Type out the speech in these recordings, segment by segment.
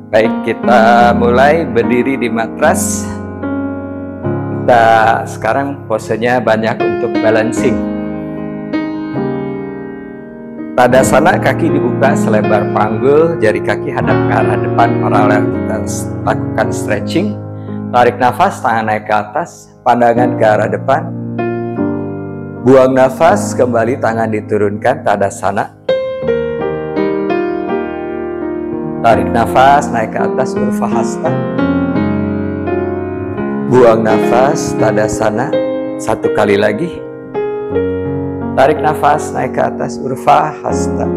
Baik, kita mulai berdiri di matras. Kita sekarang posenya banyak untuk balancing. Tadasana, kaki dibuka selebar panggul, jari kaki hadap ke arah depan paralel. Kita lakukan stretching. Tarik nafas, tangan naik ke atas, pandangan ke arah depan. Buang nafas, kembali tangan diturunkan, Tadasana. Tarik nafas, naik ke atas, Urdhva Hasta. Buang nafas, Tadasana. Satu kali lagi. Tarik nafas, naik ke atas, Urdhva Hasta.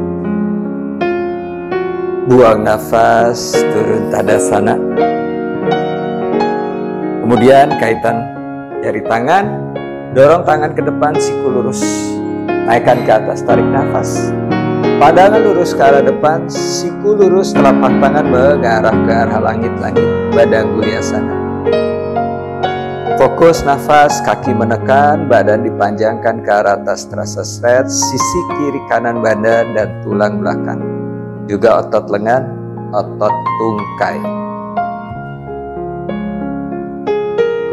Buang nafas, turun Tadasana. Kemudian kaitan jari tangan, dorong tangan ke depan, siku lurus. Naikkan ke atas, tarik nafas. Pandangan lurus ke arah depan, siku lurus, telapak tangan mengarah ke arah langit-langit, Badanguliasana. Fokus nafas, kaki menekan, badan dipanjangkan ke arah atas, terasa stretch, sisi kiri kanan badan dan tulang belakang. Juga otot lengan, otot tungkai.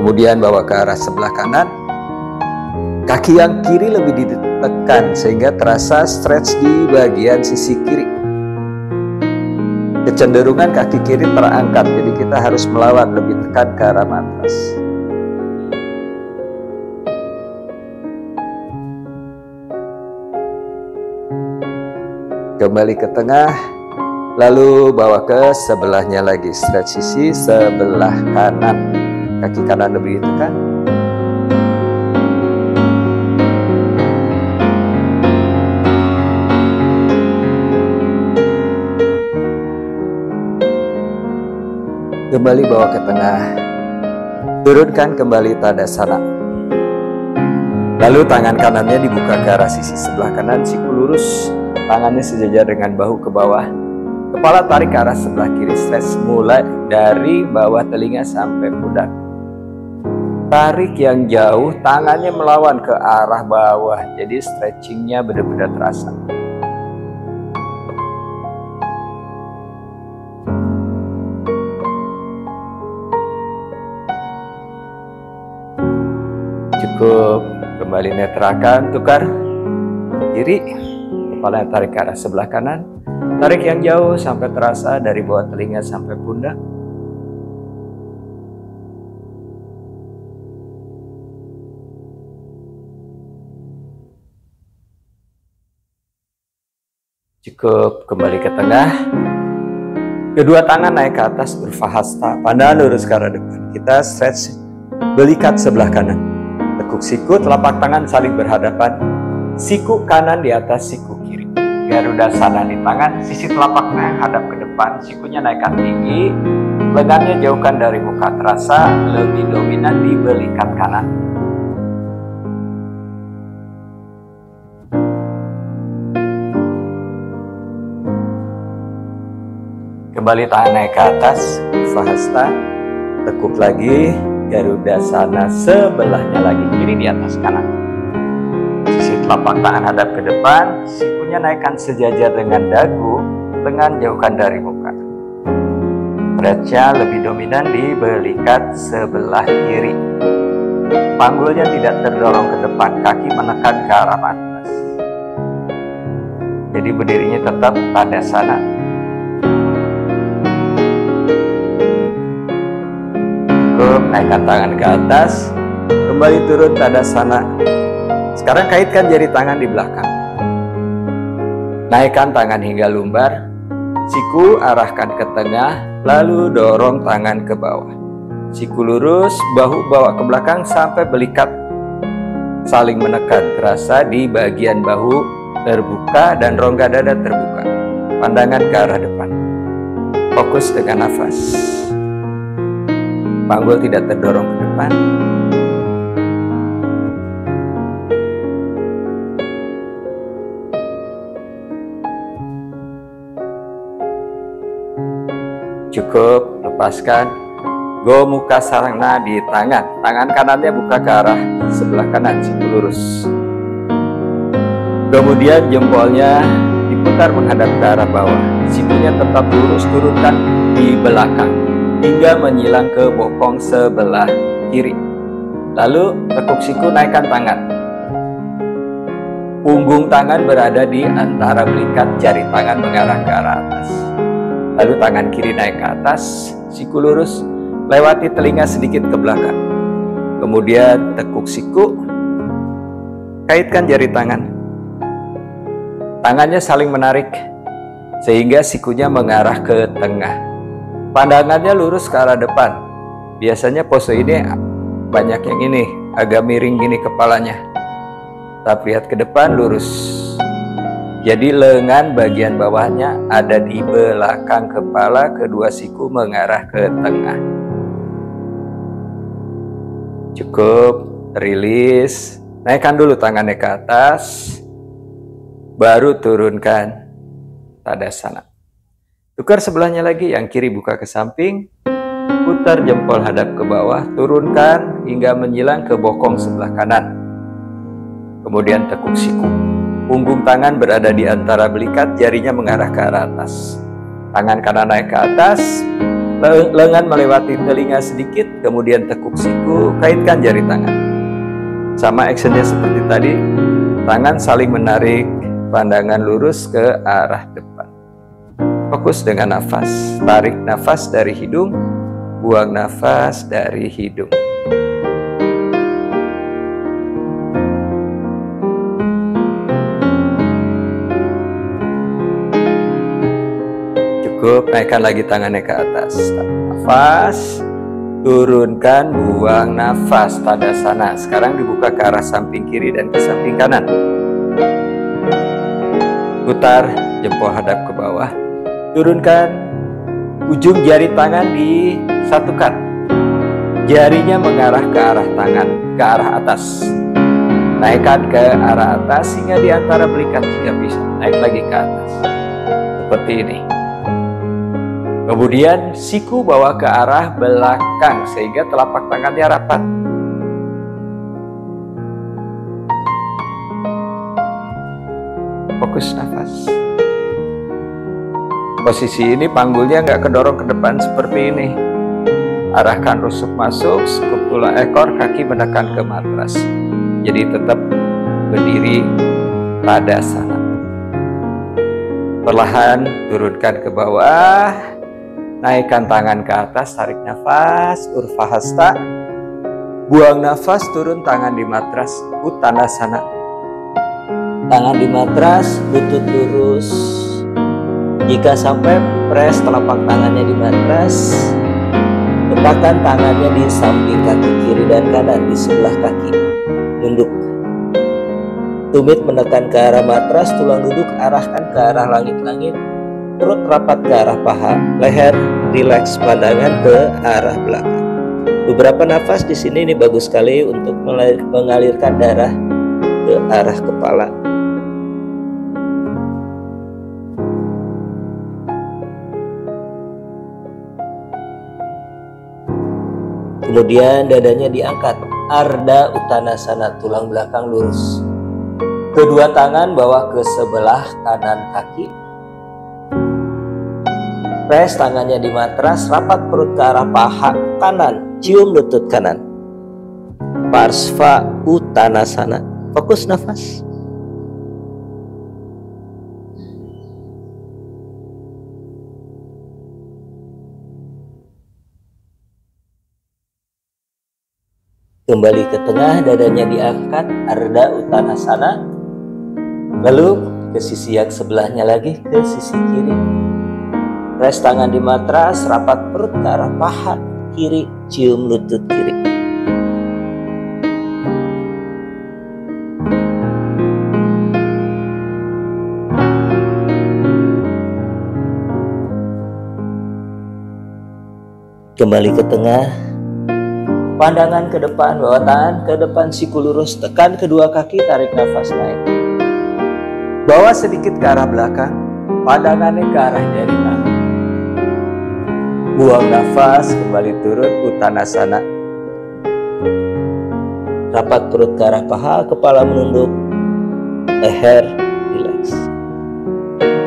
Kemudian bawa ke arah sebelah kanan. Kaki yang kiri lebih ditekan sehingga terasa stretch di bagian sisi kiri. Kecenderungan kaki kiri terangkat, jadi kita harus melawan, lebih tekan ke arah matras. Kembali ke tengah, lalu bawa ke sebelahnya lagi. Stretch sisi sebelah kanan, kaki kanan lebih ditekan. Kembali bawa ke tengah, turunkan kembali Tadasana. Lalu tangan kanannya dibuka ke arah sisi sebelah kanan, siku lurus, tangannya sejajar dengan bahu ke bawah. Kepala tarik ke arah sebelah kiri, stretch mulai dari bawah telinga sampai pundak. Tarik yang jauh, tangannya melawan ke arah bawah, jadi stretchingnya benar-benar terasa. Cukup, kembali netrakan, tukar kiri, kepala tarik ke arah sebelah kanan, tarik yang jauh sampai terasa dari bawah telinga sampai pundak. Cukup, kembali ke tengah. Kedua tangan naik ke atas, Urdhva Hasta, pandangan lurus ke arah depan. Kita stretch belikat sebelah kanan. Tekuk siku, telapak tangan saling berhadapan. Siku kanan di atas siku kiri. Garudasana di tangan, sisi telapak tangan hadap ke depan, sikunya naikkan tinggi, lengannya jauhkan dari muka, terasa lebih dominan di belikat kanan. Kembali tangan naik ke atas, Urdhva Hasta, tekuk lagi. Garudasana sebelahnya lagi, kiri di atas kanan. Sisi telapak tangan hadap ke depan, sikunya naikkan sejajar dengan dagu, lengan jauhkan dari muka. Stretchnya lebih dominan di belikat sebelah kiri. Panggulnya tidak terdorong ke depan, kaki menekan ke arah matras. Jadi berdirinya tetap Tadasana. Naikkan tangan ke atas, kembali turun Tadasana. Sekarang kaitkan jari tangan di belakang. Naikkan tangan hingga lumbar, siku arahkan ke tengah, lalu dorong tangan ke bawah. Siku lurus, bahu bawa ke belakang sampai belikat saling menekan, terasa di bagian bahu terbuka dan rongga dada terbuka. Pandangan ke arah depan. Fokus dengan nafas. Panggul tidak terdorong ke depan. Cukup, lepaskan. Gomuka Sarana di tangan. Tangan kanannya buka ke arah sebelah kanan, siku lurus. Kemudian jempolnya diputar putar menghadap ke arah bawah. Sikunya tetap lurus, turunkan di belakang hingga menyilang ke bokong sebelah kiri. Lalu tekuk siku, naikkan tangan. Punggung tangan berada di antara belikat, jari tangan mengarah ke arah atas. Lalu tangan kiri naik ke atas, siku lurus, lewati telinga sedikit ke belakang. Kemudian tekuk siku, kaitkan jari tangan. Tangannya saling menarik sehingga sikunya mengarah ke tengah. Pandangannya lurus ke arah depan. Biasanya pose ini banyak yang ini, agak miring gini kepalanya. Tapi lihat ke depan, lurus. Jadi lengan bagian bawahnya ada di belakang kepala, kedua siku mengarah ke tengah. Cukup, rilis. Naikkan dulu tangannya ke atas, baru turunkan Tadasana. Tukar sebelahnya lagi, yang kiri buka ke samping, putar jempol hadap ke bawah, turunkan hingga menyilang ke bokong sebelah kanan. Kemudian tekuk siku. Punggung tangan berada di antara belikat, jarinya mengarah ke arah atas. Tangan kanan naik ke atas, lengan melewati telinga sedikit, kemudian tekuk siku, kaitkan jari tangan. Sama actionnya seperti tadi, tangan saling menarik, pandangan lurus ke arah depan. Fokus dengan nafas. Tarik nafas dari hidung, buang nafas dari hidung. Cukup, naikkan lagi tangannya ke atas. Tarik nafas, turunkan, buang nafas. Tadasana. Sekarang dibuka ke arah samping kiri dan ke samping kanan. Putar jempol hadap ke bawah, turunkan, ujung jari tangan disatukan, jarinya mengarah ke arah tangan, ke arah atas. Naikkan ke arah atas hingga di antara belikat jika bisa. Naik lagi ke atas seperti ini. Kemudian siku bawa ke arah belakang sehingga telapak tangannya rapat. Fokus nafas. Posisi ini panggulnya nggak kedorong ke depan seperti ini. Arahkan rusuk masuk, sekut tulang ekor, kaki menekan ke matras. Jadi tetap berdiri Tadasana. Perlahan turunkan ke bawah, naikkan tangan ke atas, tarik nafas, Urvahasta. Buang nafas, turun tangan di matras, Uttanasana. Tangan di matras, lutut lurus. Jika sampai press telapak tangannya di matras, letakkan tangannya di samping kaki kiri dan kanan di sebelah kaki. Nunduk. Tumit menekan ke arah matras, tulang duduk arahkan ke arah langit-langit. Perut rapat ke arah paha, leher rileks, pandangan ke arah belakang. Beberapa nafas di sini ini bagus sekali untuk mengalirkan darah ke arah kepala. Kemudian dadanya diangkat, Ardha Uttanasana, tulang belakang lurus. Kedua tangan bawa ke sebelah kanan kaki. Press tangannya di matras, rapat perut ke arah paha kanan, cium lutut kanan. Parsva Uttanasana. Fokus nafas. Kembali ke tengah, dadanya diangkat, Ardha Uttanasana. Lalu ke sisi yang sebelahnya lagi, ke sisi kiri. Press tangan di matras, rapat perut ke arah paha kiri, cium lutut kiri. Kembali ke tengah. Pandangan ke depan, bawa tangan ke depan, siku lurus, tekan kedua kaki, tarik nafas naik. Bawa sedikit ke arah belakang, pandangannya ke arah jari tangan. Buang nafas, kembali turun, Uttanasana. Rapat perut ke arah paha, kepala menunduk, leher rileks.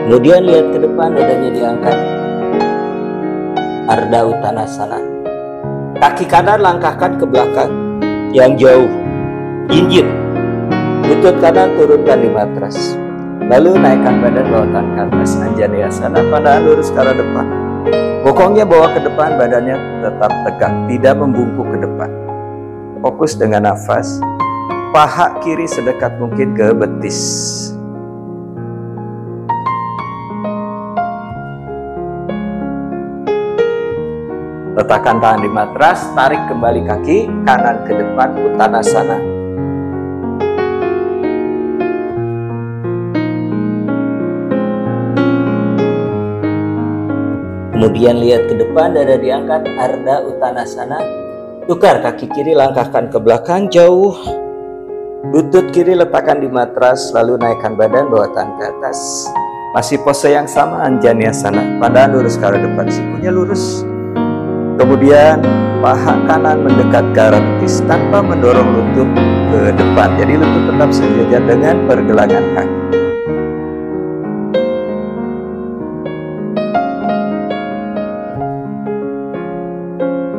Kemudian lihat ke depan, dadanya diangkat, Ardha Uttanasana. Kaki kanan langkahkan ke belakang yang jauh, jinjit. Lutut kanan turunkan di matras. Lalu naikkan badan, bawa tangan ke atas, Anjaneyasana, pandangan lurus ke arah depan. Bokongnya bawa ke depan, badannya tetap tegak, tidak membungkuk ke depan. Fokus dengan nafas, paha kiri sedekat mungkin ke betis. Letakkan tangan di matras, tarik kembali kaki kanan ke depan, Uttanasana. Kemudian lihat ke depan, dada diangkat, Ardha Uttanasana. Tukar kaki kiri, langkahkan ke belakang jauh. Lutut kiri letakkan di matras, lalu naikkan badan, bawa tangan ke atas. Masih pose yang sama, Anjaneyasana. Pandangan lurus ke arah depan, sikunya lurus. Kemudian paha kanan mendekat ke arah betis tanpa mendorong lutut ke depan. Jadi lutut tetap sejajar dengan pergelangan kaki.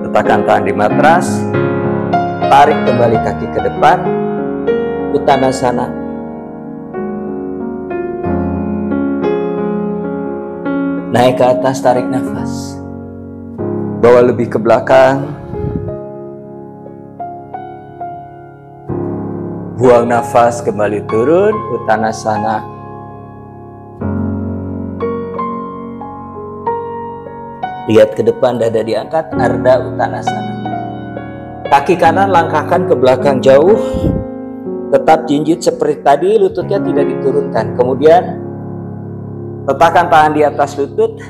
Letakkan tangan di matras, tarik kembali kaki ke depan, Uttanasana. Naik ke atas, tarik nafas. Bawa lebih ke belakang. Buang nafas, kembali turun, Uttanasana. Lihat ke depan, dada diangkat, Ardha Uttanasana. Kaki kanan langkahkan ke belakang jauh. Tetap jinjit seperti tadi, lututnya tidak diturunkan. Kemudian letakkan tangan di atas lutut.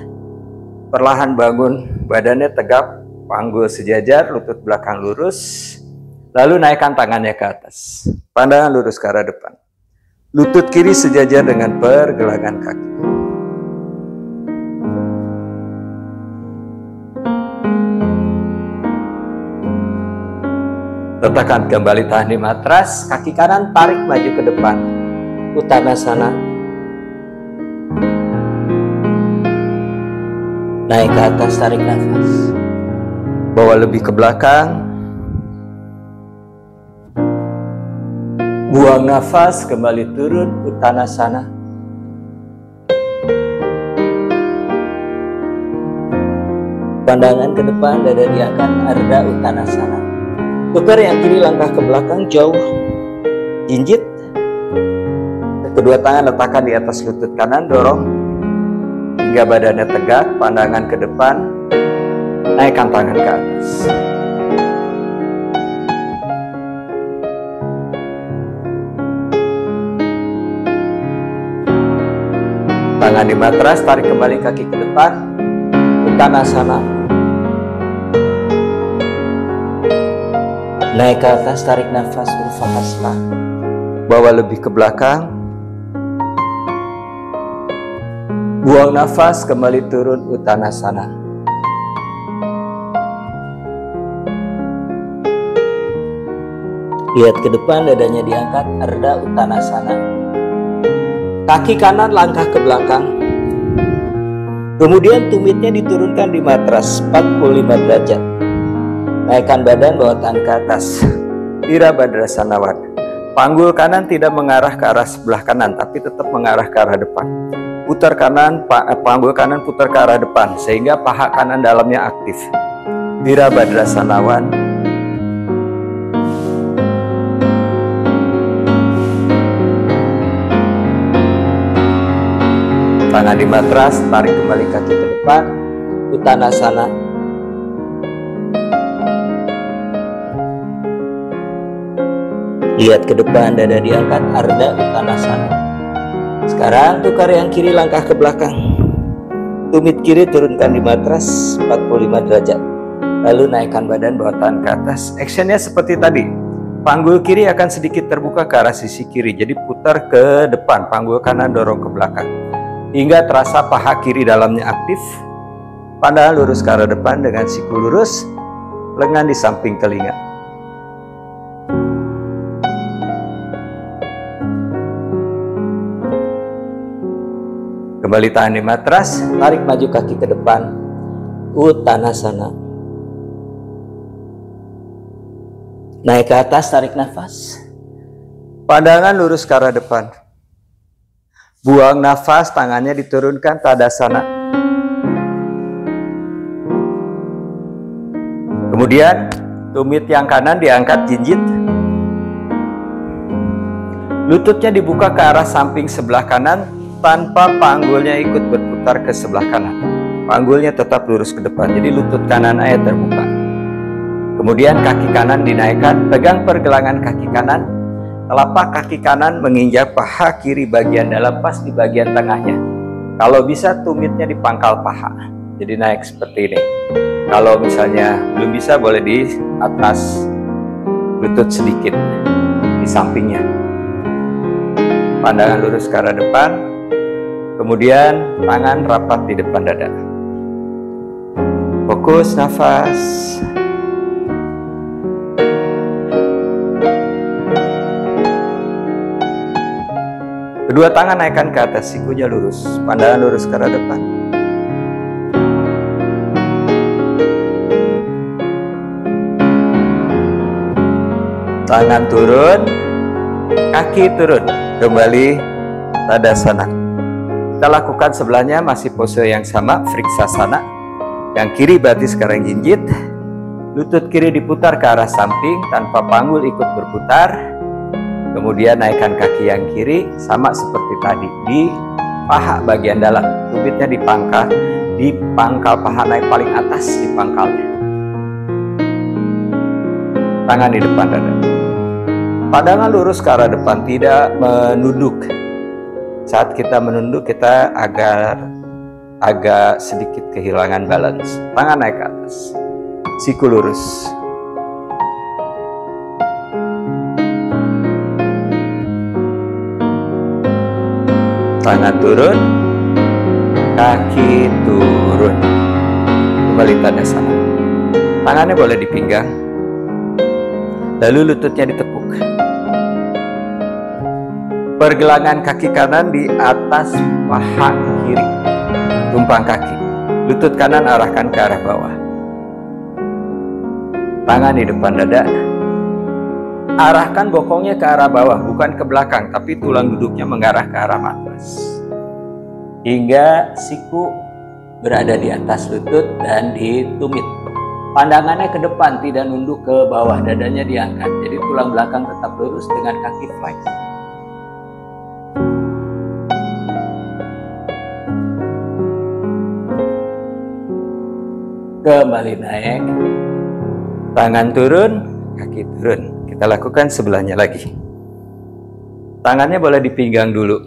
Perlahan bangun, badannya tegap, panggul sejajar, lutut belakang lurus. Lalu naikkan tangannya ke atas. Pandangan lurus ke arah depan. Lutut kiri sejajar dengan pergelangan kaki. Letakkan kembali tangan di matras, kaki kanan tarik maju ke depan, Uttanasana. Naik ke atas, tarik nafas. Bawa lebih ke belakang. Buang nafas, kembali turun, Uttanasana. Pandangan ke depan, dada diangkat, Ardha Uttanasana. Tukar yang kiri, langkah ke belakang jauh, jinjit. Kedua tangan letakkan di atas lutut kanan, dorong hingga badannya tegak, pandangan ke depan, naikkan tangan ke atas. Tangan di matras, tarik kembali kaki ke depan, Uttanasana. Naik ke atas, tarik nafas, Urdhva. Bawa lebih ke belakang. Buang nafas, kembali turun, Uttanasana. Lihat ke depan, dadanya diangkat, Ardha Uttanasana. Kaki kanan langkah ke belakang. Kemudian tumitnya diturunkan di matras 45 derajat. Naikkan badan, bawa tangan ke atas, Virabhadrasana. Panggul kanan tidak mengarah ke arah sebelah kanan, tapi tetap mengarah ke arah depan. Putar kanan, panggul kanan putar ke arah depan, sehingga paha kanan dalamnya aktif. Virabhadrasana. Tangan di matras, tarik kembali kaki ke depan, Uttanasana. Lihat ke depan, dada diangkat, Ardha Uttanasana. Sekarang tukar yang kiri, langkah ke belakang. Tumit kiri turunkan di matras 45 derajat. Lalu naikkan badan, bawa tangan ke atas. Actionnya seperti tadi. Panggul kiri akan sedikit terbuka ke arah sisi kiri. Jadi putar ke depan, panggul kanan dorong ke belakang. Hingga terasa paha kiri dalamnya aktif. Pandangan lurus ke arah depan dengan siku lurus. Lengan di samping telinga. Kembali tahan di matras, tarik maju kaki ke depan, Uttanasana. Naik ke atas, tarik nafas. Pandangan lurus ke arah depan. Buang nafas, tangannya diturunkan Tadasana. Kemudian tumit yang kanan diangkat jinjit. Lututnya dibuka ke arah samping sebelah kanan tanpa panggulnya ikut berputar ke sebelah kanan. Panggulnya tetap lurus ke depan, jadi lutut kanan ayat terbuka. Kemudian kaki kanan dinaikkan, pegang pergelangan kaki kanan. Telapak kaki kanan menginjak paha kiri bagian dalam pas di bagian tengahnya. Kalau bisa tumitnya di pangkal paha. Jadi naik seperti ini. Kalau misalnya belum bisa, boleh di atas lutut sedikit di sampingnya. Pandangan lurus ke arah depan. Kemudian tangan rapat di depan dada. Fokus nafas. Kedua tangan naikkan ke atas, sikunya lurus, pandangan lurus ke arah depan. Tangan turun, kaki turun, kembali Tadasana. Kita lakukan sebelahnya masih pose yang sama, Vriksasana. Yang kiri berarti sekarang jinjit, lutut kiri diputar ke arah samping tanpa panggul ikut berputar. Kemudian naikkan kaki yang kiri sama seperti tadi di paha bagian dalam, tumitnya di pangkal paha naik paling atas di pangkalnya. Tangan di depan dada. Pandangan lurus ke arah depan, tidak menunduk. Saat kita menunduk kita agak sedikit kehilangan balance. Tangan naik ke atas, siku lurus. Tangan turun, kaki turun. Kembali Tadasana. Tangannya boleh di pinggang, lalu lututnya ditekuk. Pergelangan kaki kanan di atas paha kiri, tumpang kaki. Lutut kanan arahkan ke arah bawah. Tangan di depan dada. Arahkan bokongnya ke arah bawah, bukan ke belakang, tapi tulang duduknya mengarah ke arah matras. Hingga siku berada di atas lutut dan di tumit. Pandangannya ke depan, tidak nunduk ke bawah, dadanya diangkat. Jadi tulang belakang tetap lurus dengan kaki flex. Kembali naik. Tangan turun, kaki turun. Kita lakukan sebelahnya lagi. Tangannya boleh dipinggang dulu.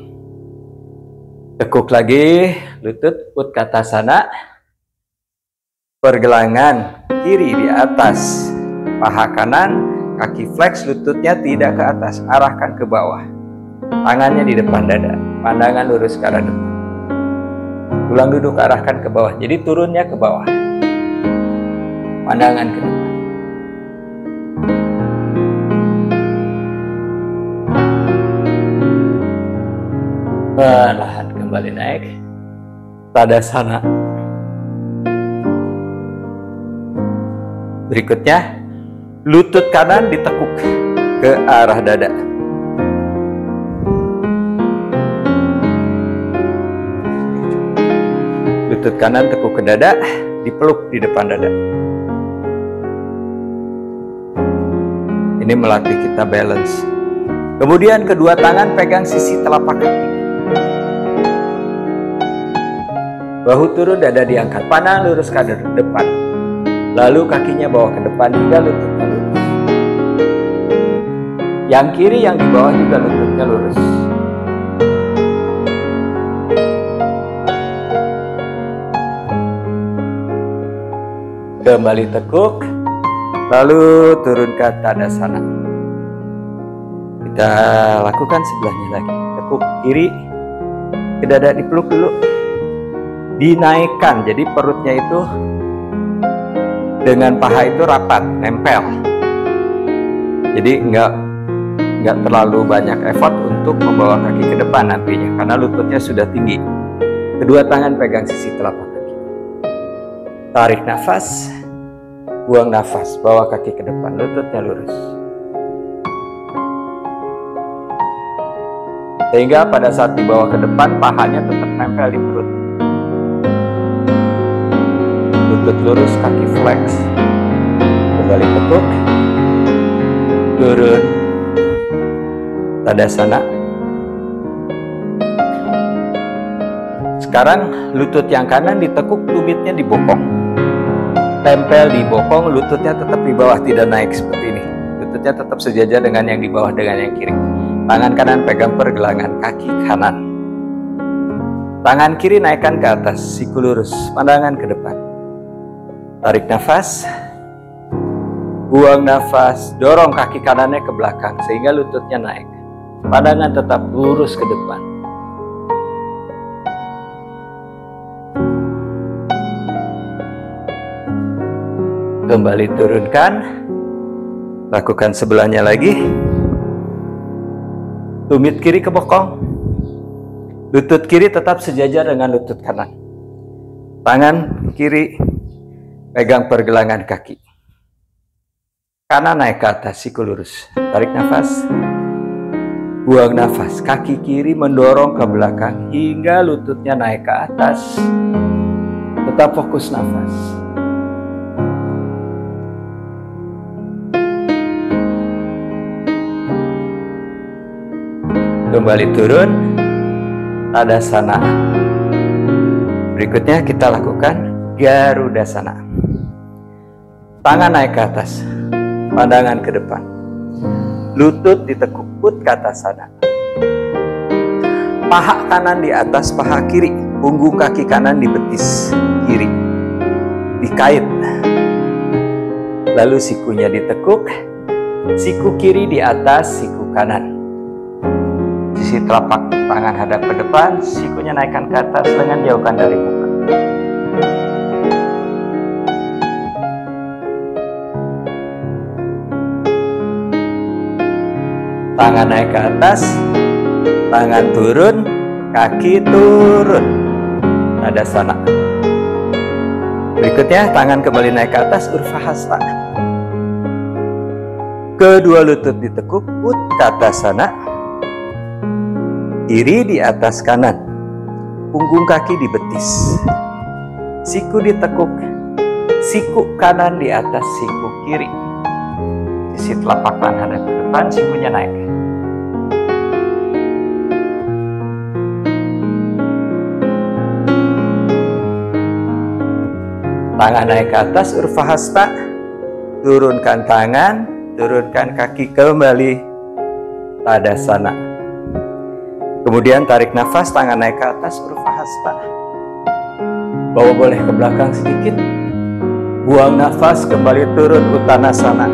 Tekuk lagi, lutut Utkatasana. Pergelangan kiri di atas paha kanan, kaki flex, lututnya tidak ke atas, arahkan ke bawah. Tangannya di depan dada, pandangan lurus ke arah depan. Tulang duduk arahkan ke bawah, jadi turunnya ke bawah. Pandangan ke depan. Perlahan kembali naik. Tadasana. Berikutnya, lutut kanan ditekuk ke arah dada. Lutut kanan tekuk ke dada, dipeluk di depan dada. Ini melatih kita balance. Kemudian kedua tangan pegang sisi telapak kaki. Bahu turun, dada diangkat, pandangan lurus ke depan. Lalu kakinya bawa ke depan hingga lututnya lurus. Yang kiri yang di bawah juga lututnya lurus. Kembali tekuk, lalu turun ke Tadasana. Kita lakukan sebelahnya lagi. Tekuk kiri ke dada, dipeluk dulu. Dinaikkan, jadi perutnya itu dengan paha itu rapat, nempel. Jadi nggak terlalu banyak effort untuk membawa kaki ke depan nantinya, karena lututnya sudah tinggi. Kedua tangan pegang sisi telapak kaki. Tarik nafas, buang nafas, bawa kaki ke depan, lututnya lurus. Sehingga pada saat dibawa ke depan, pahanya tetap nempel di perut. Lutut lurus, kaki flex. Kembali tekuk. Turun. Tadasana. Sekarang lutut yang kanan ditekuk, tumitnya dibokong. Tempel di bokong, lututnya tetap di bawah, tidak naik seperti ini. Lututnya tetap sejajar dengan yang di bawah dengan yang kiri. Tangan kanan pegang pergelangan kaki kanan. Tangan kiri naikkan ke atas, siku lurus, pandangan ke depan. Tarik nafas. Buang nafas, dorong kaki kanannya ke belakang sehingga lututnya naik. Pandangan tetap lurus ke depan. Kembali turunkan. Lakukan sebelahnya lagi. Tumit kiri ke bokong. Lutut kiri tetap sejajar dengan lutut kanan. Tangan kiri pegang pergelangan kaki. Kanan naik ke atas, siku lurus. Tarik nafas. Buang nafas. Kaki kiri mendorong ke belakang hingga lututnya naik ke atas. Tetap fokus nafas. Kembali turun. Tadasana. Berikutnya kita lakukan Garudasana. Tangan naik ke atas. Pandangan ke depan. Lutut ditekuk, Utkatasana. Paha kanan di atas paha kiri. Punggung kaki kanan di betis kiri. Dikait. Lalu sikunya ditekuk. Siku kiri di atas siku kanan. Sisi telapak tangan hadap ke depan. Sikunya naikkan ke atas, lengan jauhkan dari muka. Tangan naik ke atas, tangan turun, kaki turun. Tadasana. Berikutnya tangan kembali naik ke atas, Urvahasta. Kedua lutut ditekuk, Utkatasana. Kiri di atas kanan, punggung kaki di betis. Siku ditekuk, siku kanan di atas siku kiri. Sisi telapak tangan hadap ke depan, sikunya naik. Tangan naik ke atas, Urvahasta. Turunkan tangan, turunkan kaki kembali. Tadasana. Kemudian tarik nafas, tangan naik ke atas, Urvahasta. Bawa boleh ke belakang sedikit. Buang nafas, kembali turun, Uttanasana.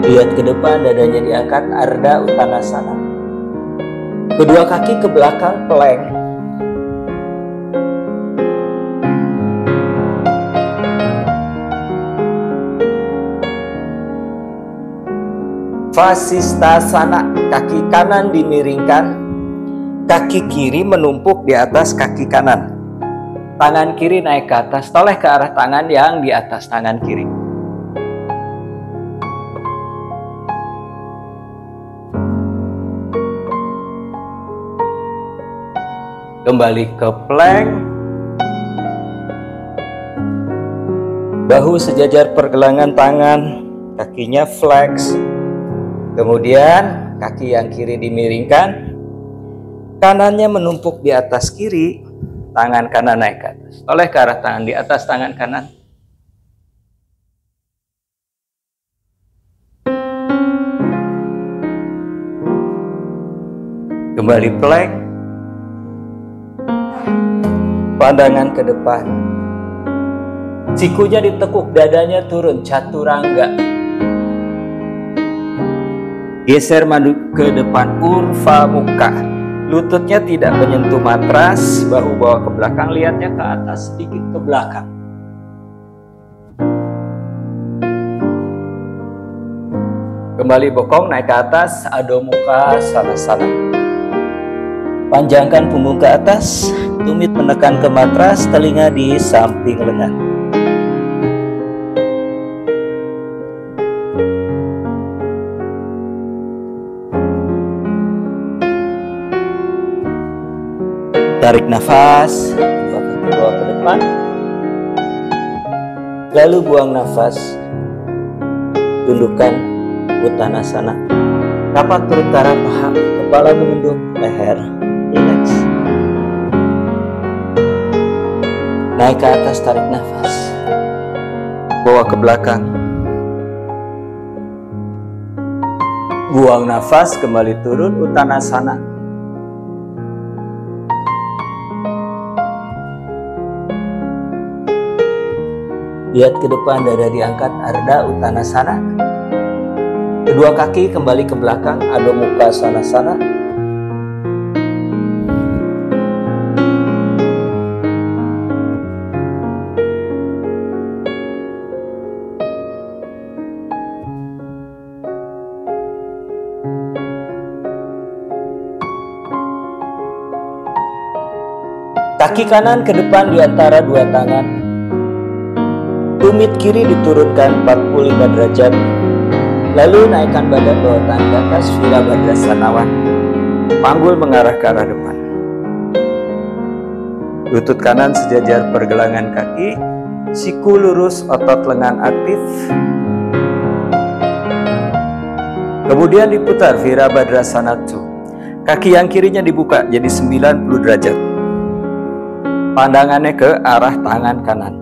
Lihat ke depan, dadanya diangkat, Ardha Uttanasana. Kedua kaki ke belakang, plank. Vasisthasana. Kaki kanan dimiringkan, kaki kiri menumpuk di atas kaki kanan. Tangan kiri naik ke atas, toleh ke arah tangan yang di atas tangan kiri. Kembali ke plank. Bahu sejajar pergelangan tangan, kakinya flex. Kemudian kaki yang kiri dimiringkan, kanannya menumpuk di atas kiri, tangan kanan naik ke atas. Toleh ke arah tangan di atas tangan kanan. Kembali plank. Pandangan ke depan. Sikunya ditekuk, dadanya turun, Chaturanga. Geser madu ke depan, Urva Mukha. Lututnya tidak menyentuh matras, bahu bawa ke belakang, lihatnya ke atas, sedikit ke belakang. Kembali bokong naik ke atas, Adho Mukha Svanasana. Panjangkan punggung ke atas, tumit menekan ke matras, telinga di samping lengan. Tarik nafas, dua kaki bawa ke depan. Lalu buang nafas. Tundukkan Uttanasana. Tapak turun ke arah paha, kepala menunduk, leher rileks. Naik ke atas, tarik nafas. Bawa ke belakang. Buang nafas, kembali turun Uttanasana. Lihat ke depan, dada diangkat, Ardha Uttanasana. Kedua kaki kembali ke belakang, Adho Mukha Svanasana. Kaki kanan ke depan di antara dua tangan. Tumit kiri diturunkan 45 derajat. Lalu naikkan badan bawah tangan ke atas, Virabhadrasana. Panggul mengarah ke arah depan. Lutut kanan sejajar pergelangan kaki, siku lurus, otot lengan aktif. Kemudian diputar Virabhadrasana 2. Kaki yang kirinya dibuka jadi 90 derajat. Pandangannya ke arah tangan kanan.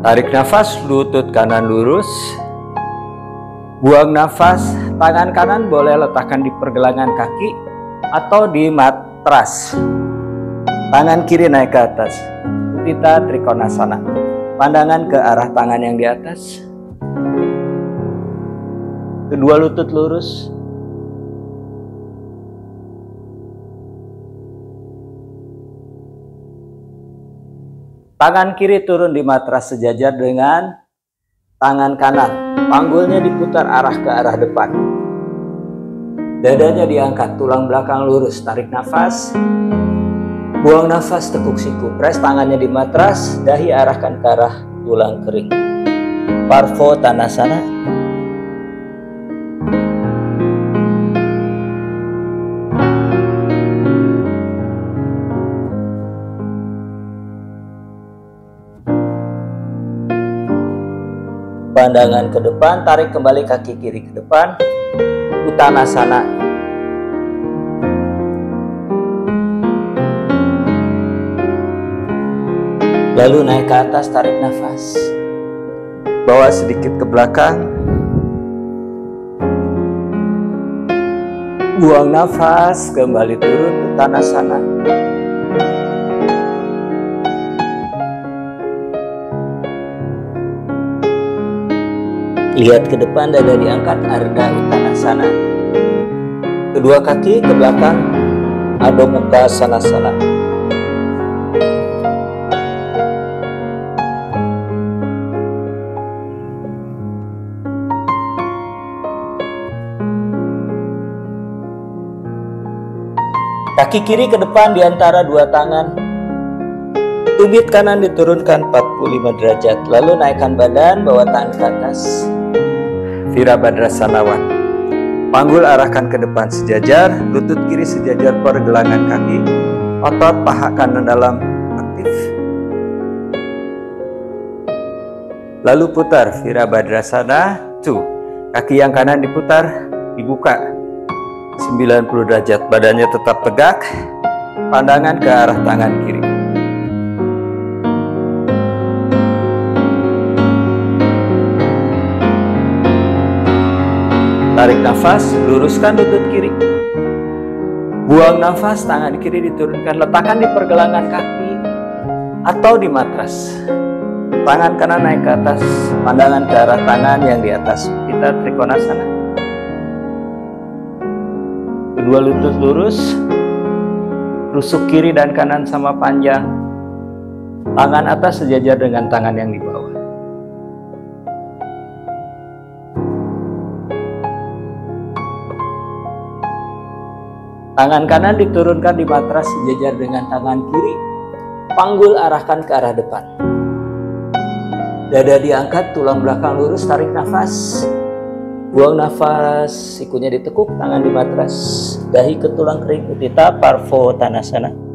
Tarik nafas, lutut kanan lurus. Buang nafas, tangan kanan boleh letakkan di pergelangan kaki atau di matras. Tangan kiri naik ke atas. Utthita Trikonasana. Pandangan ke arah tangan yang di atas. Kedua lutut lurus. Tangan kiri turun di matras sejajar dengan tangan kanan. Panggulnya diputar arah ke arah depan. Dadanya diangkat, tulang belakang lurus. Tarik nafas. Buang nafas, tekuk siku. Press tangannya di matras, dahi arahkan ke arah tulang kering. Parvottanasana. Pandangan ke depan, tarik kembali kaki kiri ke depan. Uttanasana. Lalu naik ke atas, tarik nafas. Bawa sedikit ke belakang. Buang nafas, kembali turun Uttanasana. Lihat ke depan, dada diangkat, Ardha Uttanasana. Kedua kaki ke belakang, Adho Mukha Svanasana. Kaki kiri ke depan di antara dua tangan. Tumit kanan diturunkan 45 derajat. Lalu naikkan badan, bawa tangan ke atas. Virabhadrasana. Panggul arahkan ke depan sejajar, lutut kiri sejajar pergelangan kaki, otot paha kanan dalam aktif. Lalu putar Virabhadrasana 2. Kaki yang kanan diputar, dibuka 90 derajat, badannya tetap tegak, pandangan ke arah tangan kiri. Tarik nafas, luruskan lutut kiri. Buang nafas, tangan kiri diturunkan, letakkan di pergelangan kaki atau di matras. Tangan kanan naik ke atas, pandangan ke arah tangan yang di atas. Kita Trikonasana. Kedua lutut lurus, rusuk kiri dan kanan sama panjang. Tangan atas sejajar dengan tangan yang di bawah. Tangan kanan diturunkan di matras sejajar dengan tangan kiri. Panggul arahkan ke arah depan. Dada diangkat, tulang belakang lurus, tarik nafas. Buang nafas, sikunya ditekuk, tangan di matras. Dahi ke tulang kering, Utthita Parvottanasana.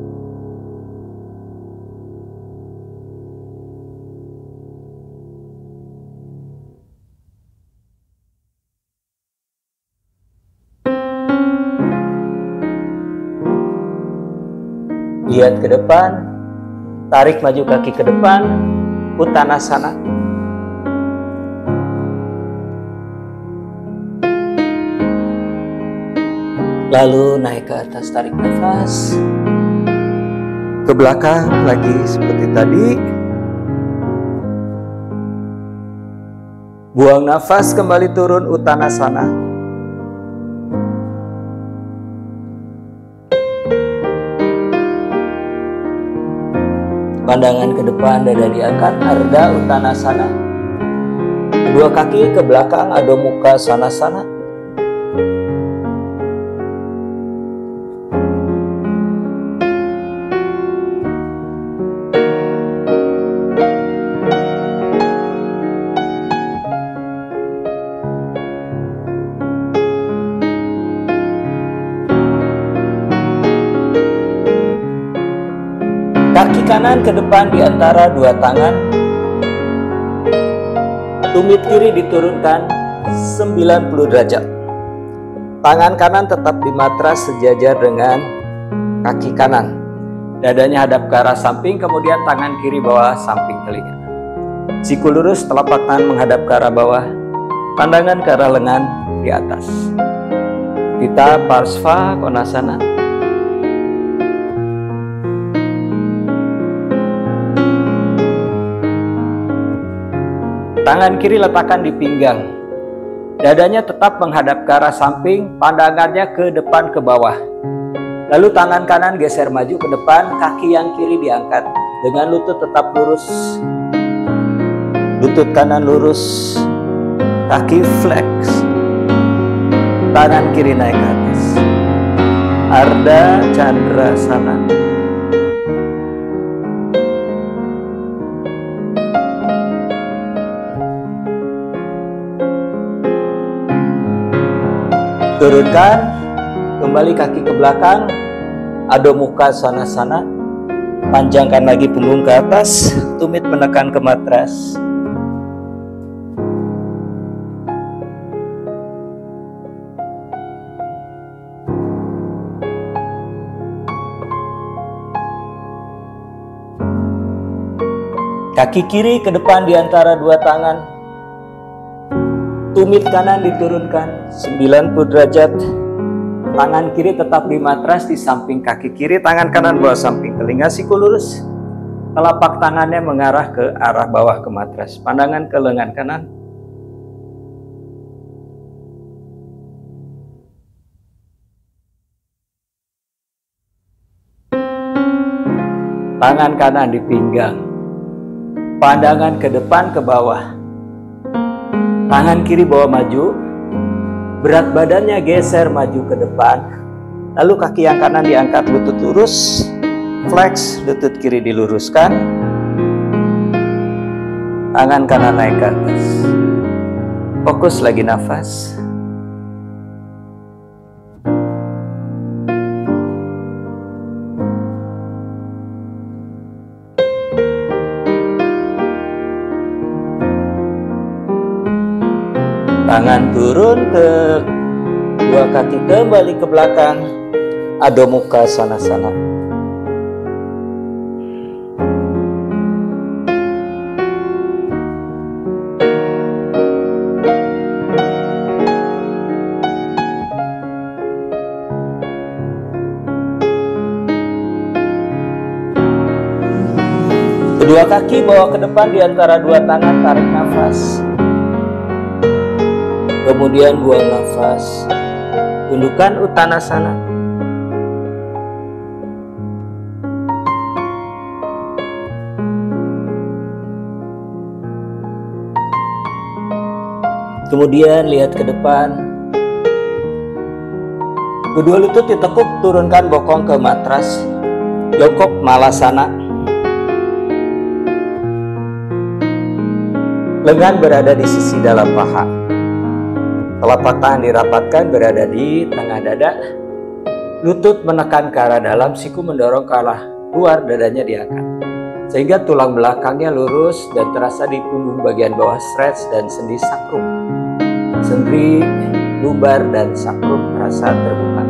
Lihat ke depan, tarik maju kaki ke depan, Uttanasana. Lalu naik ke atas, tarik nafas. Ke belakang lagi seperti tadi. Buang nafas, kembali turun Uttanasana. Pandangan ke depan, dada diangkat, Ardha Uttanasana. Kedua kaki ke belakang, Adho Mukha Svanasana. Kaki kanan ke depan di antara dua tangan. Tumit kiri diturunkan 90 derajat. Tangan kanan tetap di matras sejajar dengan kaki kanan. Dadanya hadap ke arah samping, kemudian tangan kiri bawah samping telinga. Siku lurus, telapak tangan menghadap ke arah bawah. Pandangan ke arah lengan di atas. Utthita Parsva Konasana. Tangan kiri letakkan di pinggang. Dadanya tetap menghadap ke arah samping, pandangannya ke depan ke bawah. Lalu tangan kanan geser maju ke depan, kaki yang kiri diangkat. Dengan lutut tetap lurus. Lutut kanan lurus, kaki flex. Tangan kiri naik ke atas. Ardha Chandrasana. Turunkan, kembali kaki ke belakang, Adho Mukha Svanasana. Panjangkan lagi punggung ke atas, tumit menekan ke matras. Kaki kiri ke depan di antara dua tangan. Tumit kanan diturunkan 90 derajat. Tangan kiri tetap di matras di samping kaki kiri. Tangan kanan bawah samping telinga, siku lurus. Telapak tangannya mengarah ke arah bawah ke matras. Pandangan ke lengan kanan. Tangan kanan di pinggang. Pandangan ke depan ke bawah. Tangan kiri bawa maju, berat badannya geser maju ke depan. Lalu kaki yang kanan diangkat, lutut lurus, flex, lutut kiri diluruskan. Tangan kanan naik ke atas. Fokus lagi nafas. Tangan turun ke dua kaki, kembali ke belakang, Adho Mukha Svanasana. Kedua kaki bawa ke depan di antara dua tangan, tarik nafas. Kemudian buang nafas. Tundukkan Uttanasana. Kemudian lihat ke depan. Kedua lutut ditekuk, turunkan bokong ke matras. Jongkok malasana. Lengan berada di sisi dalam paha. Telapak tangan dirapatkan berada di tengah dada. Lutut menekan ke arah dalam, siku mendorong ke arah luar, dadanya diangkat. Sehingga tulang belakangnya lurus dan terasa di punggung bagian bawah stretch dan sendi sakrum. Sendi, lumbar, dan sakrum terasa terbuka.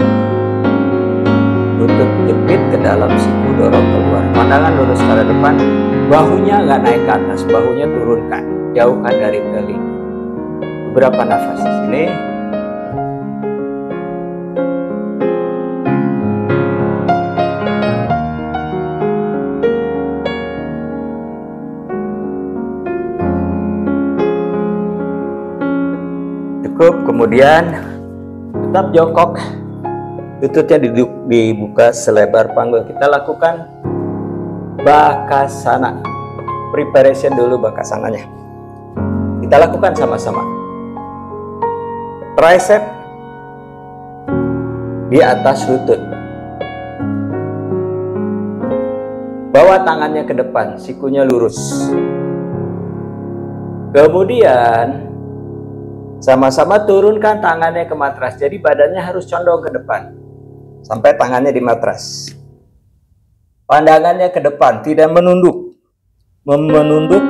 Lutut jepit ke dalam, siku dorong keluar. Pandangan lurus ke arah depan, bahunya nggak naik ke atas, bahunya turunkan, jauhkan dari telinga. Beberapa nafas di sini. Cukup, kemudian tetap jongkok. Lututnya dibuka selebar panggul. Kita lakukan bakasana. Preparation dulu bakasananya. Kita lakukan sama-sama. Tricep di atas lutut. Bawa tangannya ke depan, sikunya lurus. Kemudian sama-sama turunkan tangannya ke matras. Jadi badannya harus condong ke depan sampai tangannya di matras. Pandangannya ke depan, tidak menunduk. Menunduk,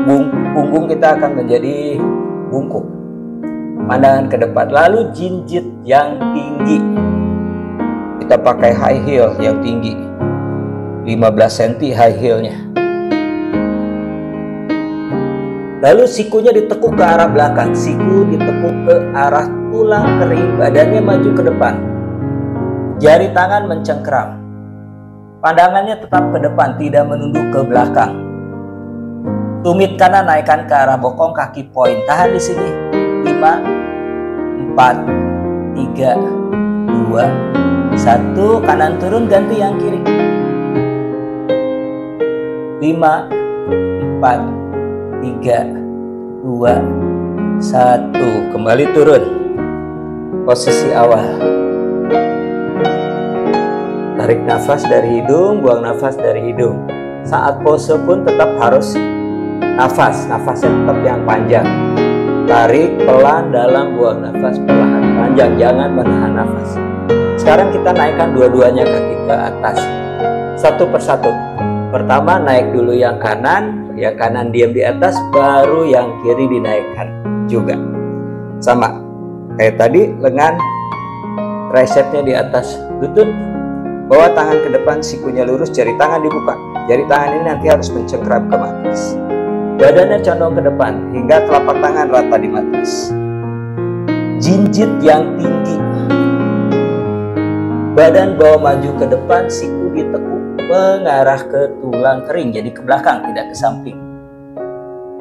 punggung kita akan menjadi bungkuk. Pandangan ke depan, lalu jinjit yang tinggi. Kita pakai high heel yang tinggi, 15 cm high heelnya. Lalu sikunya ditekuk ke arah belakang, siku ditekuk ke arah tulang kering, badannya maju ke depan. Jari tangan mencengkram. Pandangannya tetap ke depan, tidak menunduk ke belakang. Tumit kanan naikkan ke arah bokong, kaki poin. Tahan di sini. 5, 4, 3, 2, 1. Kanan turun, ganti yang kiri. 5, 4, 3, 2, 1. Kembali turun. Posisi awal. Tarik nafas dari hidung, buang nafas dari hidung. Saat pose pun tetap harus nafasnya tetap yang panjang. Tarik pelan dalam, buang nafas perlahan panjang, jangan menahan nafas. Sekarang kita naikkan dua-duanya kaki ke atas, satu persatu. Pertama naik dulu yang kanan diam di atas, baru yang kiri dinaikkan juga. Sama kayak tadi, lengan tricepnya di atas lutut. Bawa tangan ke depan, sikunya lurus, jari tangan dibuka. Jari tangan ini nanti harus mencengkram ke matras. Badannya condong ke depan hingga telapak tangan rata di matras. Jinjit yang tinggi. Badan bawa maju ke depan, siku ditekuk mengarah ke tulang kering, jadi ke belakang, tidak ke samping.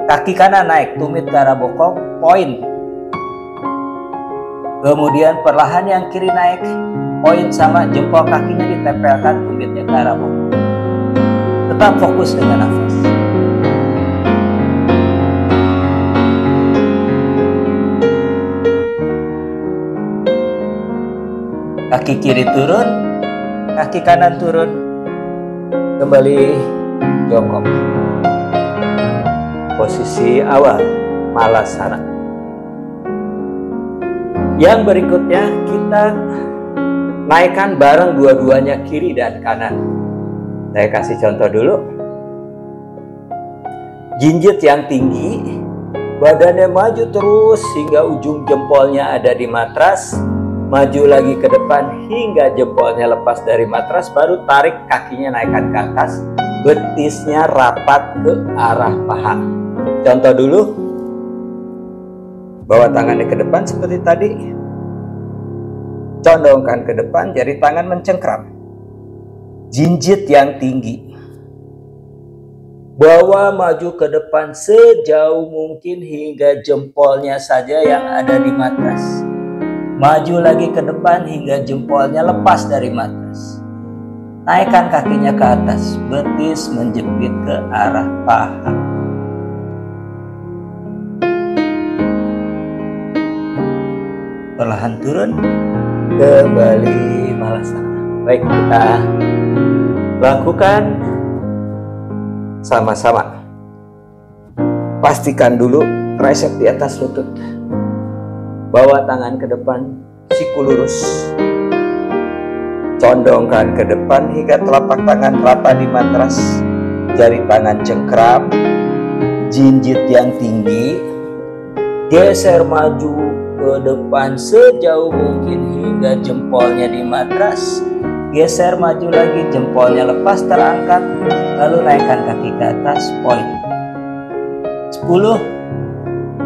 Kaki kanan naik, tumit ke arah bokong, poin. Kemudian perlahan yang kiri naik, poin sama, jempol kakinya ditempelkan, tumitnya ke arah bokong. Tetap fokus dengan nafas. Kaki kiri turun, kaki kanan turun. Kembali jongkok. Posisi awal, malasana. Yang berikutnya kita naikkan bareng dua-duanya, kiri dan kanan. Saya kasih contoh dulu. Jinjit yang tinggi, badannya maju terus hingga ujung jempolnya ada di matras. Maju lagi ke depan hingga jempolnya lepas dari matras, baru tarik kakinya naikkan ke atas, betisnya rapat ke arah paha. Contoh dulu. Bawa tangannya ke depan seperti tadi. Condongkan ke depan, jari tangan mencengkram. Jinjit yang tinggi. Bawa maju ke depan sejauh mungkin hingga jempolnya saja yang ada di matras. Maju lagi ke depan hingga jempolnya lepas dari matras. Naikkan kakinya ke atas, betis menjepit ke arah paha. perlahan turun, kembali malasana. Baik, kita lakukan sama-sama. Pastikan dulu tricep di atas lutut. Bawa tangan ke depan, siku lurus. Condongkan ke depan hingga telapak tangan rata di matras. Jari tangan cengkram, jinjit yang tinggi. Geser maju ke depan sejauh mungkin hingga jempolnya di matras. Geser maju lagi, jempolnya lepas terangkat. Lalu naikkan kaki ke atas, poin. 10,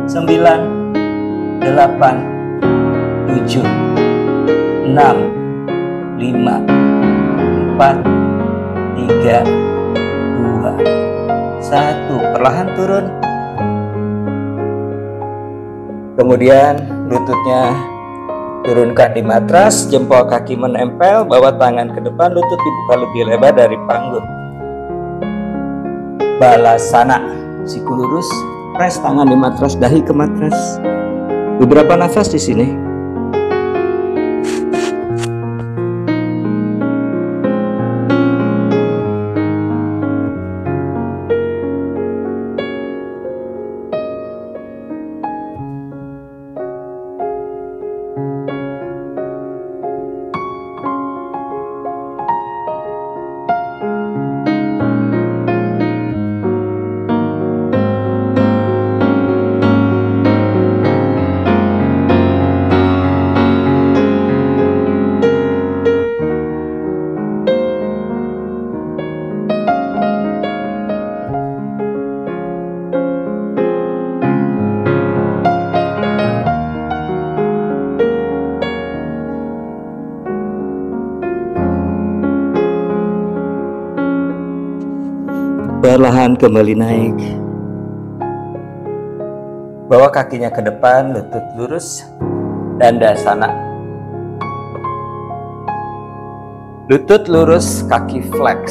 9, 8, 7, 6, 5, 4, 3, 2, 1. Perlahan turun. Kemudian lututnya turunkan di matras, jempol kaki menempel, bawa tangan ke depan, lutut dibuka lebih lebar dari panggut. Balasana, siku lurus, press tangan di matras, dahi ke matras. Beberapa nafas di sini. Perlahan kembali naik. Bawa kakinya ke depan, lutut lurus, dandasana. Lutut lurus, kaki flex.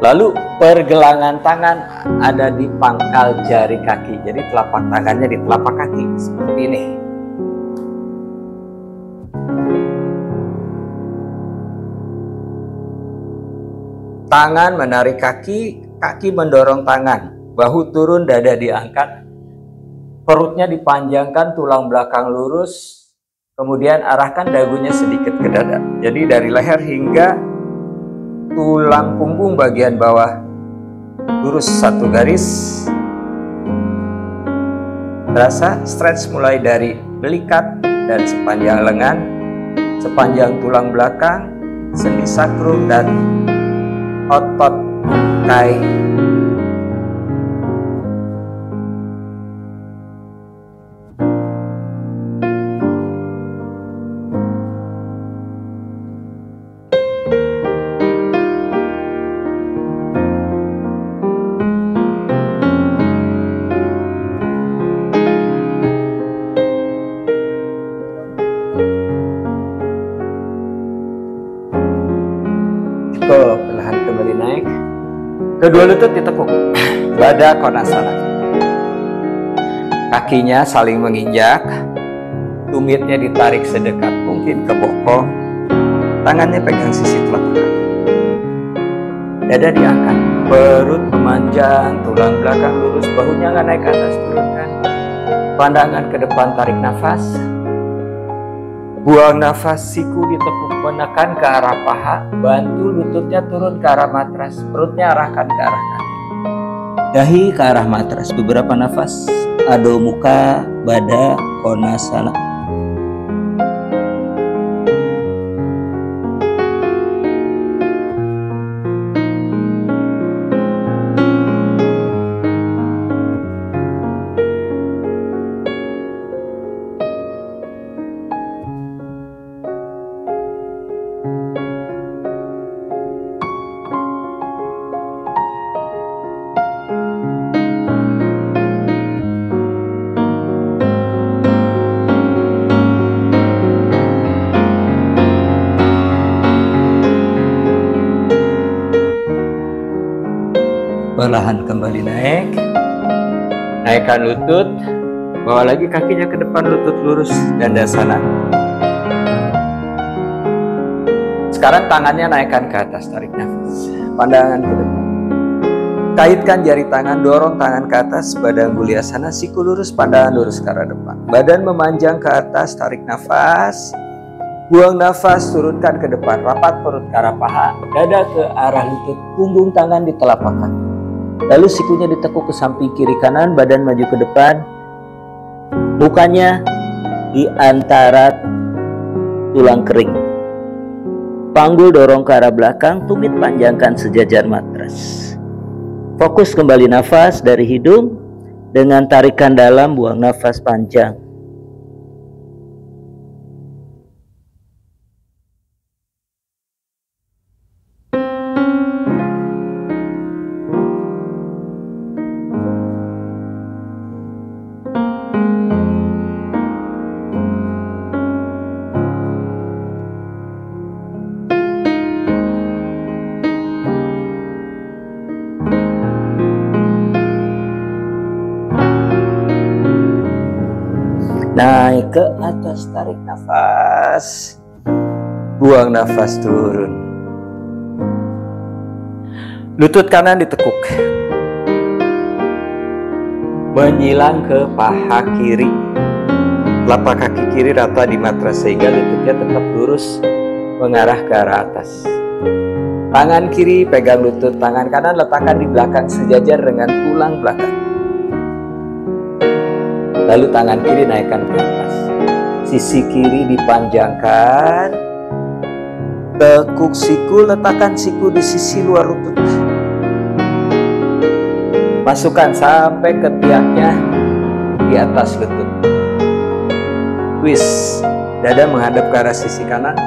Lalu pergelangan tangan ada di pangkal jari kaki. Jadi telapak tangannya di telapak kaki seperti ini. Tangan menarik kaki, kaki mendorong tangan, bahu turun, dada diangkat, perutnya dipanjangkan, tulang belakang lurus, kemudian arahkan dagunya sedikit ke dada. Jadi dari leher hingga tulang punggung bagian bawah lurus satu garis. Terasa stretch mulai dari belikat dan sepanjang lengan, sepanjang tulang belakang, sendi sakrum dan otot tungkai. Perlahan kembali naik. Kedua lutut ditekuk. Badan konasana. Kakinya saling menginjak. Tumitnya ditarik sedekat mungkin ke bokong. Tangannya pegang sisi telapak kaki. Dada diangkat. Perut memanjang, tulang belakang lurus, bahunya nggak naik ke atas, turunkan. Pandangan ke depan, tarik nafas. Buang nafas, siku ditekuk, menekan ke arah paha, bantu lututnya turun ke arah matras, perutnya arahkan ke arah kaki. Dahi ke arah matras, beberapa nafas, Adho Mukha Baddha Konasana. Perlahan kembali naik. Naikkan lutut, Bawa lagi kakinya ke depan, lutut lurus, Dandasana. Sekarang tangannya naikkan ke atas, tarik nafas. Pandangan ke depan. Kaitkan jari tangan, dorong tangan ke atas, badan Gulyasana, siku lurus, pandangan lurus ke arah depan. Badan memanjang ke atas, tarik nafas. Buang nafas, turunkan ke depan, rapat perut ke arah paha, dada ke arah lutut, punggung tangan di telapak kaki. Lalu sikunya ditekuk ke samping kiri kanan, badan maju ke depan, mukanya di antara tulang kering. Panggul dorong ke arah belakang, tumit panjangkan sejajar matras. Fokus kembali nafas dari hidung, dengan tarikan dalam, buang nafas panjang. Naik ke atas, tarik nafas. Buang nafas, turun. Lutut kanan ditekuk. Menyilang ke paha kiri. Telapak kaki kiri rata di matras sehingga lututnya tetap lurus mengarah ke arah atas. Tangan kiri pegang lutut, tangan kanan letakkan di belakang sejajar dengan tulang belakang. Lalu tangan kiri naikkan ke atas. Sisi kiri dipanjangkan. Tekuk siku, letakkan siku di sisi luar lutut. Masukkan sampai ketiaknya di atas lutut. Twist. Dada menghadap ke arah sisi kanan.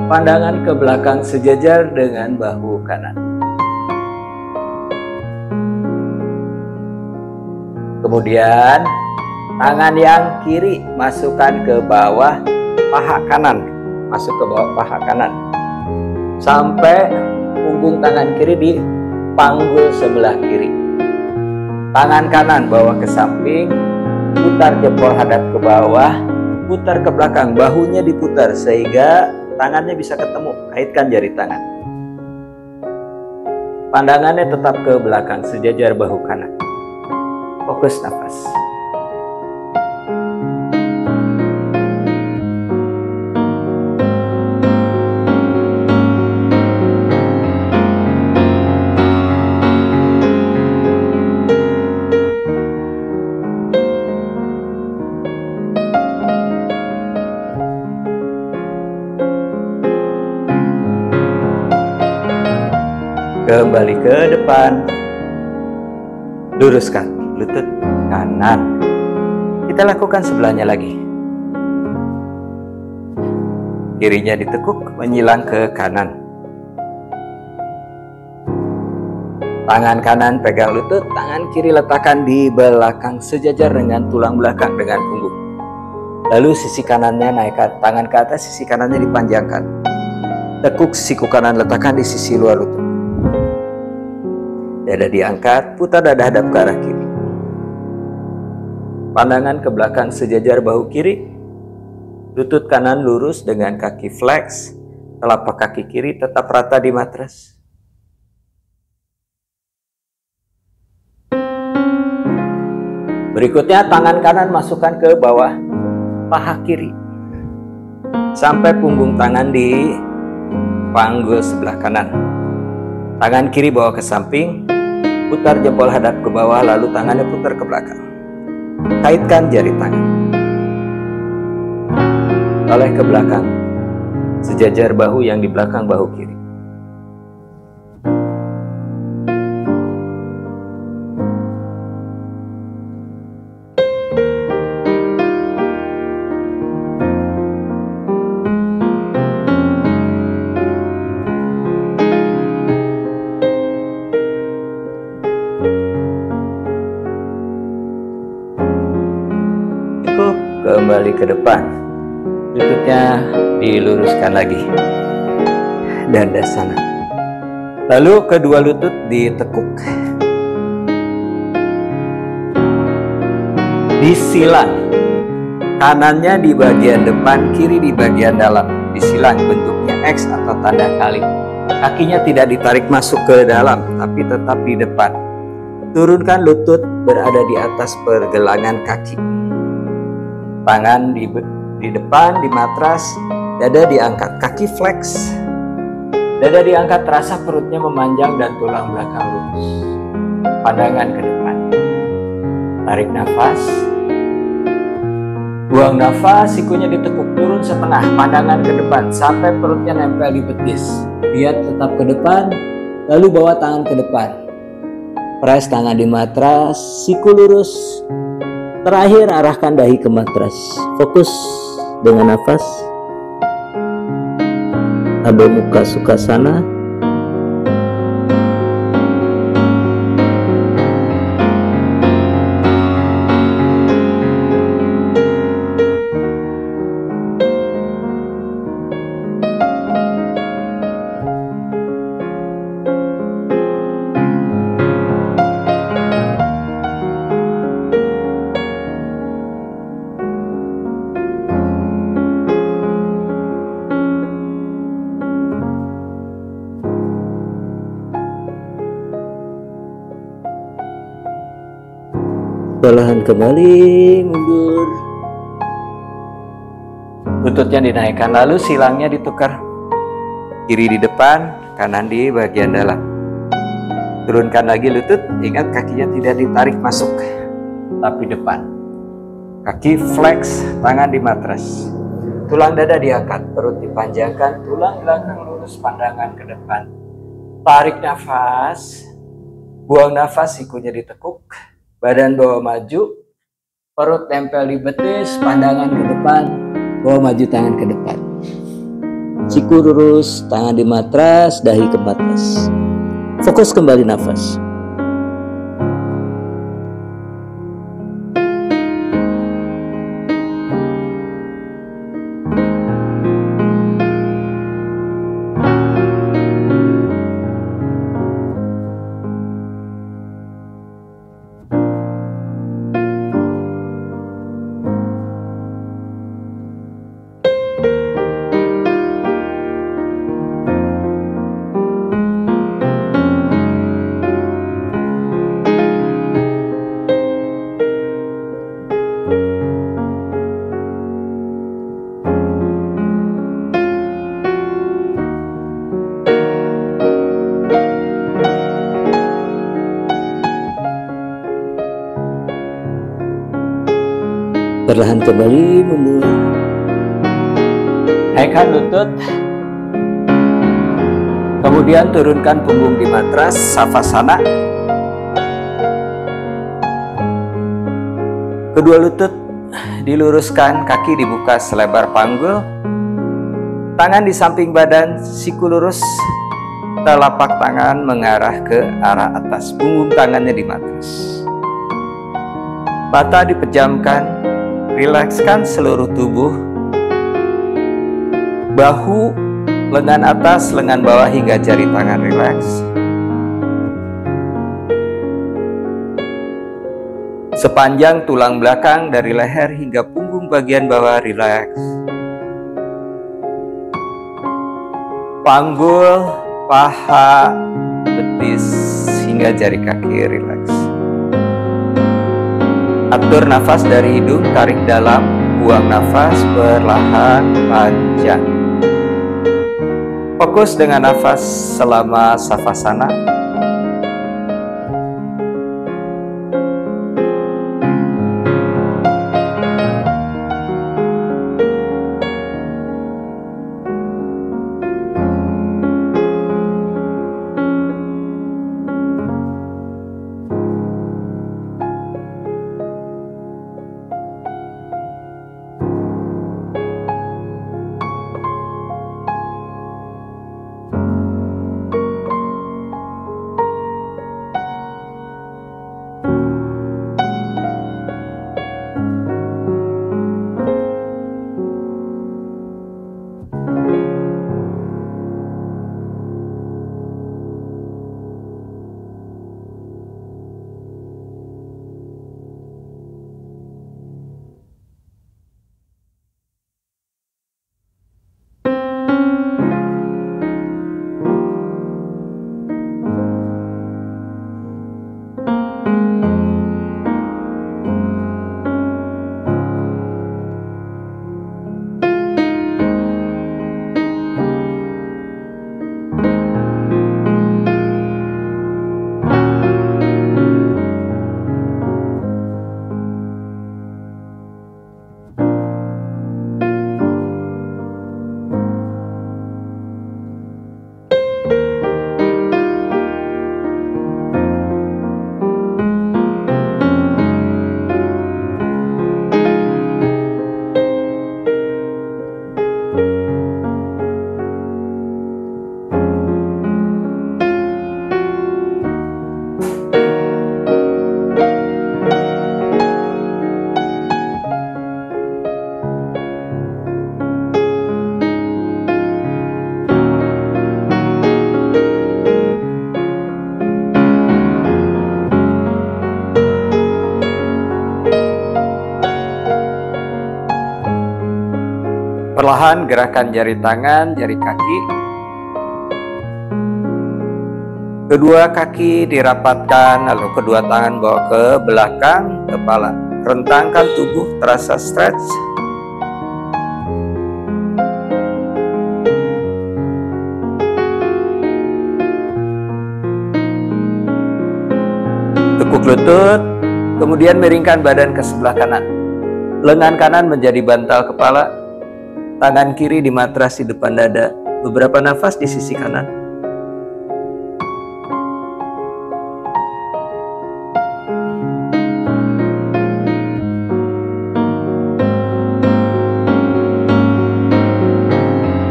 Pandangan ke belakang sejajar dengan bahu kanan. Kemudian tangan yang kiri masukkan ke bawah paha kanan. Masuk ke bawah paha kanan. Sampai punggung tangan kiri di panggul sebelah kiri. Tangan kanan bawa ke samping. Putar jempol hadap ke bawah. Putar ke belakang. Bahunya diputar sehingga tangannya bisa ketemu. Kaitkan jari tangan. Pandangannya tetap ke belakang sejajar bahu kanan. Fokus nafas. Kembali ke depan. Luruskan lutut kanan. Kita lakukan sebelahnya lagi. Kirinya ditekuk, menyilang ke kanan. Tangan kanan pegang lutut, tangan kiri letakkan di belakang sejajar dengan tulang belakang dengan punggung. Lalu sisi kanannya naikkan, tangan ke atas, sisi kanannya dipanjangkan. Tekuk siku kanan letakkan di sisi luar lutut. Dada diangkat, putar dada hadap ke arah kiri. Pandangan ke belakang sejajar bahu kiri. Lutut kanan lurus dengan kaki flex. Telapak kaki kiri tetap rata di matras. Berikutnya tangan kanan masukkan ke bawah paha kiri. Sampai punggung tangan di panggul sebelah kanan. Tangan kiri bawa ke samping. Putar jempol hadap ke bawah, lalu tangannya putar ke belakang. Kaitkan jari tangan. Oleh ke belakang, sejajar bahu yang di belakang bahu kiri. Kembali ke depan. Lututnya diluruskan lagi. Dandasana. Lalu kedua lutut ditekuk. Disilang. Kanannya di bagian depan, kiri di bagian dalam. Disilang bentuknya X atau tanda kali. Kakinya tidak ditarik masuk ke dalam, tapi tetap di depan. Turunkan lutut berada di atas pergelangan kaki. Tangan di depan, di matras, dada diangkat, kaki flex. Dada diangkat, terasa perutnya memanjang dan tulang belakang lurus. Pandangan ke depan. Tarik nafas. Buang nafas, sikunya ditekuk turun setengah, pandangan ke depan sampai perutnya nempel di betis. Lihat tetap ke depan, lalu bawa tangan ke depan. Press tangan di matras, siku lurus. Terakhir arahkan dahi ke matras. Fokus dengan nafas. Adho Mukha Sukhasana. Perlahan kembali mundur. Lututnya dinaikkan, lalu silangnya ditukar. Kiri di depan, kanan di bagian dalam. Turunkan lagi lutut, ingat kakinya tidak ditarik masuk, tapi depan. Kaki flex, tangan di matras. Tulang dada diangkat, perut dipanjangkan, tulang belakang lurus, pandangan ke depan. Tarik nafas, buang nafas, sikunya ditekuk. Badan bawa maju, perut tempel di betis, pandangan ke depan, bawa maju tangan ke depan. Siku lurus, tangan di matras, dahi ke matras. Fokus kembali nafas. Perlahan kembali mundur. Naikkan lutut. Kemudian turunkan punggung di matras, Savasana. Kedua lutut diluruskan, kaki dibuka selebar panggul. Tangan di samping badan, siku lurus. Telapak tangan mengarah ke arah atas, punggung tangannya di matras. Mata dipejamkan. Rilekskan seluruh tubuh, bahu, lengan atas, lengan bawah hingga jari tangan rileks. Sepanjang tulang belakang dari leher hingga punggung bagian bawah rileks. Panggul, paha, betis hingga jari kaki rileks. Atur nafas dari hidung, tarik dalam, buang nafas perlahan panjang. Fokus dengan nafas selama Savasana. Perlahan gerakan jari tangan, jari kaki. Kedua kaki dirapatkan, lalu kedua tangan bawa ke belakang kepala. Rentangkan tubuh, terasa stretch. Tekuk lutut, kemudian miringkan badan ke sebelah kanan. Lengan kanan menjadi bantal kepala, tangan kiri dimatras di depan dada. Beberapa nafas di sisi kanan.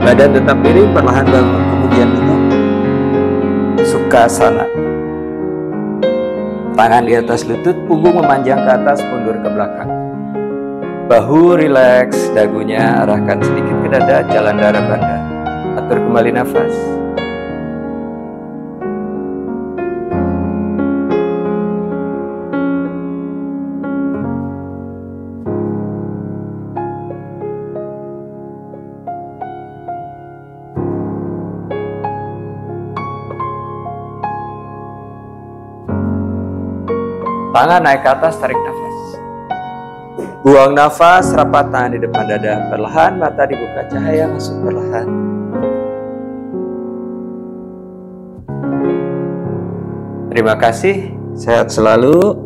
Badan tetap miring, perlahan bangun, kemudian duduk. Sukhasana. Tangan di atas lutut, punggung memanjang ke atas, mundur ke belakang. Bahu rileks, dagunya arahkan sedikit ke dada, jalan darah banda. Atur kembali nafas. Tangan naik ke atas, tarik nafas. Buang nafas, rapat tangan di depan dada. Perlahan mata dibuka, cahaya masuk perlahan. Terima kasih, sehat selalu.